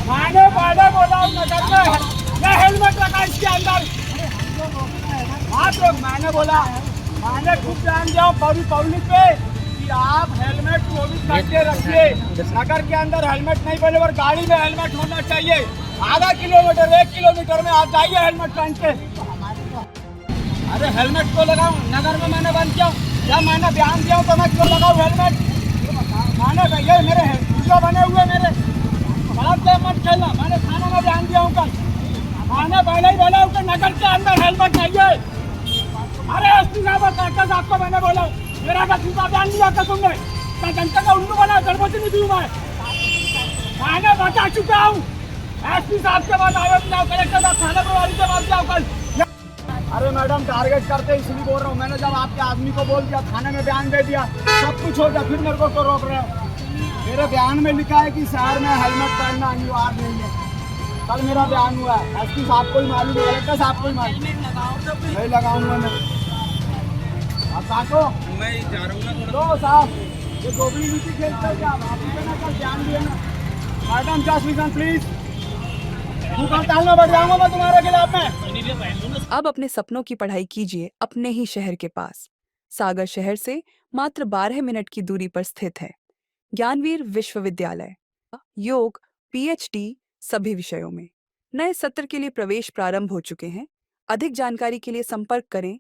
मैंने पहले बोला हूँ नगर में ये हेलमेट रखा इसके अंदर। आप लोग मैंने बोला, मैंने खुद ध्यान दिया पब्लिक पे कि आप हेलमेट 24 घंटे रखिए। नगर के अंदर हेलमेट नहीं पहले और गाड़ी में हेलमेट होना चाहिए। आधा किलोमीटर 1 किलोमीटर में आप जाइए हेलमेट पहन के। अरे हेलमेट क्यों लगाऊं? नगर में मैंने बंद किया, जब मैंने बयान दिया तो मैं क्यों लगाऊं हेलमेट? मैंने भैया मेरे वीडियो बने हुए मेरे गलत गेम मत खेलना। मैंने थाना में बयान दिया हूँ कल। मैंने पहले ही बोला हूँ कि नगर के अंदर हेलमेट नहीं है। अरे एसपी साहब और कलेक्टर साहब को मैंने बोला मेरा का झूठा बयान दिया था तुमने। मैं जनता का उल्लू बना गणपति नहीं दूँ मैंने बता चुका हूँ। एसपी साहब के बाद आयोग जाओ, कलेक्टर साहब थाना प्रभारी के बाद जाओ कल। अरे मैडम टारगेट करते इसलिए बोल रहा हूँ। मैंने जब आपके आदमी को बोल दिया, थाने में बयान दे दिया, सब कुछ हो गया, फिर मेरे को क्यों रोक रहे हो? मेरे बयान में लिखा है कि शहर में हेलमेट पहनना अनिवार्य नहीं है। कल मेरा बयान हुआ है, एसपी साहब को ही मालूम है, कलेक्टर साहब को ही मालूम। नहीं लगाऊंगा मैं। आप काटो, मैं जा रहा हूँ ना साहब। ये गोबरी नीति खेलते हैं क्या? आप ना कल बयान दिए ना। Madam just listen please. हड़ताल में बैठ जाऊंगा मैं तुम्हारे खिलाफ में। अब अपने सपनों की पढ़ाई कीजिए अपने ही शहर के पास। सागर शहर से मात्र 12 मिनट की दूरी पर स्थित है ज्ञानवीर विश्वविद्यालय। योग, पीएचडी सभी विषयों में। नए सत्र के लिए प्रवेश प्रारंभ हो चुके हैं। अधिक जानकारी के लिए संपर्क करें।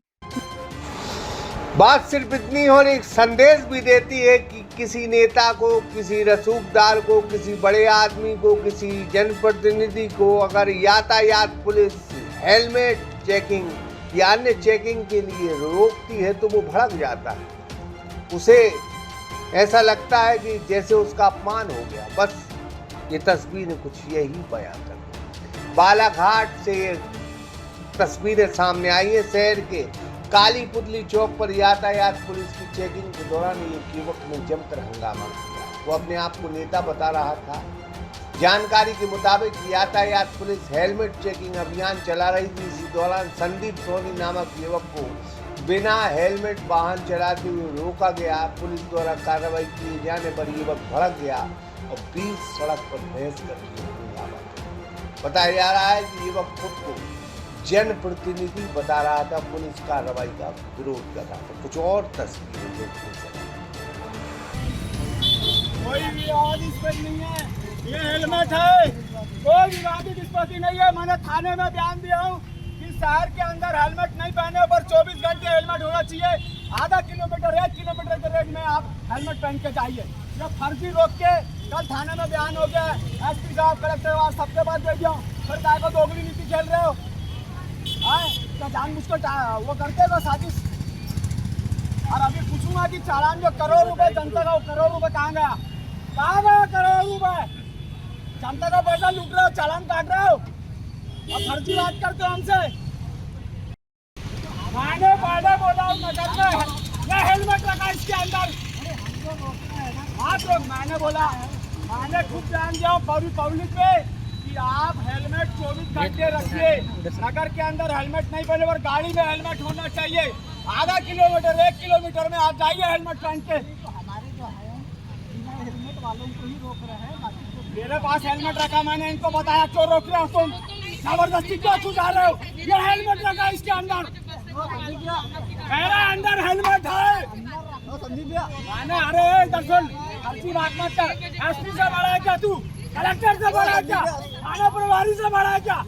बात सिर्फ इतनी और एक संदेश भी देती है कि किसी नेता को, किसी रसूखदार को, किसी बड़े आदमी को, किसी जनप्रतिनिधि को अगर यातायात पुलिस हेलमेट चेकिंग या अन्य चेकिंग के लिए रोकती है तो वो भड़क जाता है। उसे ऐसा लगता है कि जैसे उसका अपमान हो गया। बस ये तस्वीरें कुछ यही बयां करती हैं। बालाघाट से ये तस्वीरें सामने आई है। शहर के काली पुतली चौक पर यातायात पुलिस की चेकिंग के दौरान एक युवक ने जमकर हंगामा किया। वो अपने आप को नेता बता रहा था। जानकारी के मुताबिक यातायात पुलिस हेलमेट चेकिंग अभियान चला रही थी। इसी दौरान संदीप सोनी नामक युवक को बिना हेलमेट वाहन चलाते हुए रोका गया। पुलिस द्वारा कार्रवाई किए जाने पर युवक भड़क गया और बीच सड़क पर बहस करके हंगामा किया। बताया जा रहा है कि युवक खुद को जनप्रतिनिधि बता रहा था, पुलिस कार्रवाई का विरोध कर रहा था। कुछ और तस्वीरें देखने चले। कोई विवादित स्थिति नहीं है, ये हेलमेट है। कोई विवादित स्थिति नहीं है। मैंने थाने में बयान दिया हूँ कि शहर के अंदर हेलमेट नहीं पहने पर 24 घंटे हेलमेट होना चाहिए। आधा किलोमीटर 1 किलोमीटर के रेंज में आप हेलमेट पहन के जाइए। ये फर्जी रोक के कल थाने में बयान हो गया। एसपी साहब, कलेक्टर साहब सबके पास दे दिया हूँ। फिर काय को दोगली नीति खेल रहे हो? तो जानबूझ को वो करते हो साजिश। और अभी पूछूंगा कि चालान जो करोड़ रुपए जनता का, करोड़ रुपए कहाँ गया? कहाँ गया करोड़ रुपए? जनता का पैसा लूट रहे हो, चालान काट रहे हो और फर्जी बात करते हो हमसे। मैंने पहले बोला हूँ नगर में ये हेलमेट रखा इसके अंदर। आप लोग मैंने बोला, मैंने खुद ध्यान दिया हूँ पब्लिक पे कि आप हेलमेट 24 घंटे रखिए। नगर के अंदर हेलमेट नहीं पहले और गाड़ी में हेलमेट होना चाहिए। आधा किलोमीटर 1 किलोमीटर में आप जाइए हेलमेट पहन के। हमारे जो है हेलमेट वालों को ही रोक रहे हैं। मेरे पास हेलमेट रखा, मैंने इनको बताया क्यों रोक रहे हो तुम? जबरदस्ती क्यों छुटा रहे हो? ये हेलमेट रखा इसके अंदर। मेरा अंदर हेलमेट है। मैंने अरे दर्शन अच्छी बात मत कर। एसपी से बड़ा है क्या तू? कलेक्टर से बड़ा है क्या? थाना प्रभारी से बड़ा है क्या?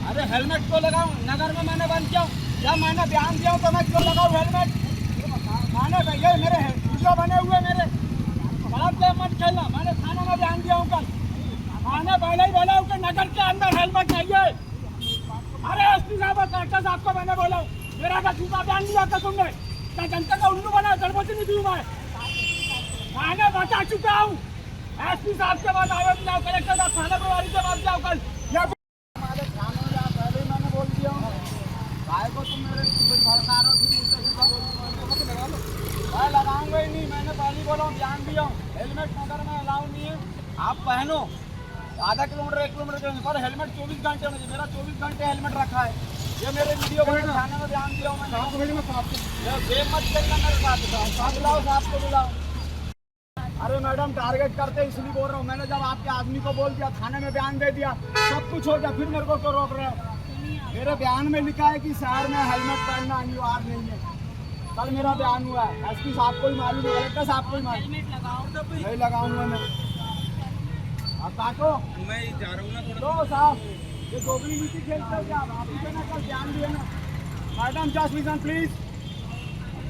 अरे हेलमेट क्यों लगाऊं? नगर में मैंने बंद किया, जब मैंने बयान दिया तो मैं क्यों लगाऊं हेलमेट? मैंने भैया मेरे वीडियो बने हुए मेरे गलत गेम मत खेलना। मैंने थाना में बयान दिया हूँ कल। मैंने पहले ही बोला हूँ कि नगर के अंदर हेलमेट नहीं है। अरे एसपी साहब और कलेक्टर साहब को मैंने बोला मेरा का झूठा बयान दिया था तुमने। मैं जनता का उल्लू बना गणपति नहीं दूँ मैंने बता चुका हूँ। एसपी साहब के बाद आयोग जाओ, कलेक्टर साहब थाना प्रभारी के बाद जाओ कल। हमारे थाने में जाओ, पहले ही मैंने बोल दिया हूँ। भाई को तुम मेरे भड़का रहे हो, लगा लो। मैं लगाऊंगा ही नहीं। मैंने पहले बोला हूँ, ध्यान दिया हूँ। हेलमेट नगर में अलाउ नहीं है। आप पहनो आधा किलोमीटर 1 किलोमीटर पर हेलमेट 24 घंटे होना चाहिए। मेरा 24 घंटे हेलमेट रखा है। ये मेरे वीडियो बने थाने में ध्यान दिया हूँ मैंने। गेम मत खेलना मेरे साथ। बुलाओ साहब को बुलाओ। अरे मैडम टारगेट करते इसलिए बोल रहा हूँ, मैंने जब आपके आदमी को बोल दिया, थाने में बयान दे दिया, सब कुछ हो गया, फिर मेरे को क्यों रोक रहे हो? मेरे बयान में लिखा है कि शहर में हेलमेट पहनना अनिवार्य नहीं है। कल मेरा बयान हुआ है, एसपी साहब को ही मालूम है, कलेक्टर साहब को ही मालूम। नहीं लगाऊंगा मैं। आप काटो, मैं जा रहा हूँ ना थोड़ा। लो साहब, ये दोगली नीति खेलते हो क्या आप? ही पे ना कल बयान दिए ना। Madam just listen please.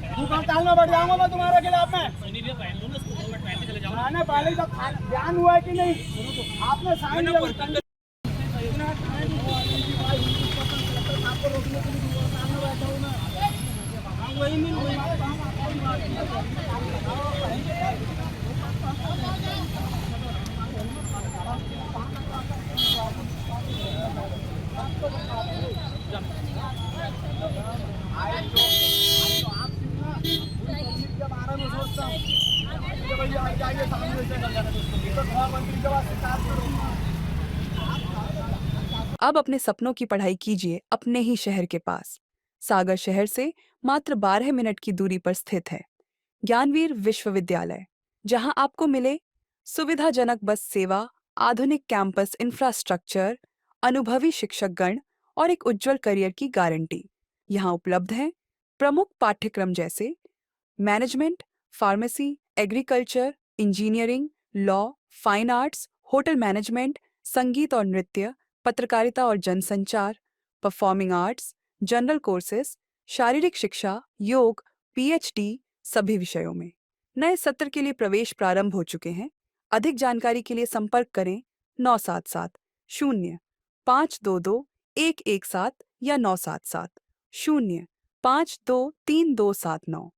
तू ताल में बढ़ जाऊंगा मैं तुम्हारे खिलाफ में। मैंने पहले जब बयान हुआ है कि नहीं, आपने साइन किया। आपको रोकने के लिए सामने बैठा हूँ मैं। वही नहीं हुई। के बारे में सोचता हूँ कि भैया जाइए सामने से, तो मंत्री के पास शिकायत करूँगा। अब अपने सपनों की पढ़ाई कीजिए अपने ही शहर के पास। सागर शहर से मात्र 12 मिनट की दूरी पर स्थित है ज्ञानवीर विश्वविद्यालय, जहां आपको मिले सुविधाजनक बस सेवा, आधुनिक कैंपस इंफ्रास्ट्रक्चर, अनुभवी शिक्षकगण और एक उज्जवल करियर की गारंटी। यहां उपलब्ध हैं प्रमुख पाठ्यक्रम जैसे management, pharmacy, agriculture, engineering, law, fine arts, hotel management, संगीत और नृत्य, पत्रकारिता और जनसंचार, परफॉर्मिंग आर्ट्स, जनरल कोर्सेज, शारीरिक शिक्षा, योग, पीएचडी सभी विषयों में। नए सत्र के लिए प्रवेश प्रारंभ हो चुके हैं। अधिक जानकारी के लिए संपर्क करें 977 0 522 117 या 977 0 523 279।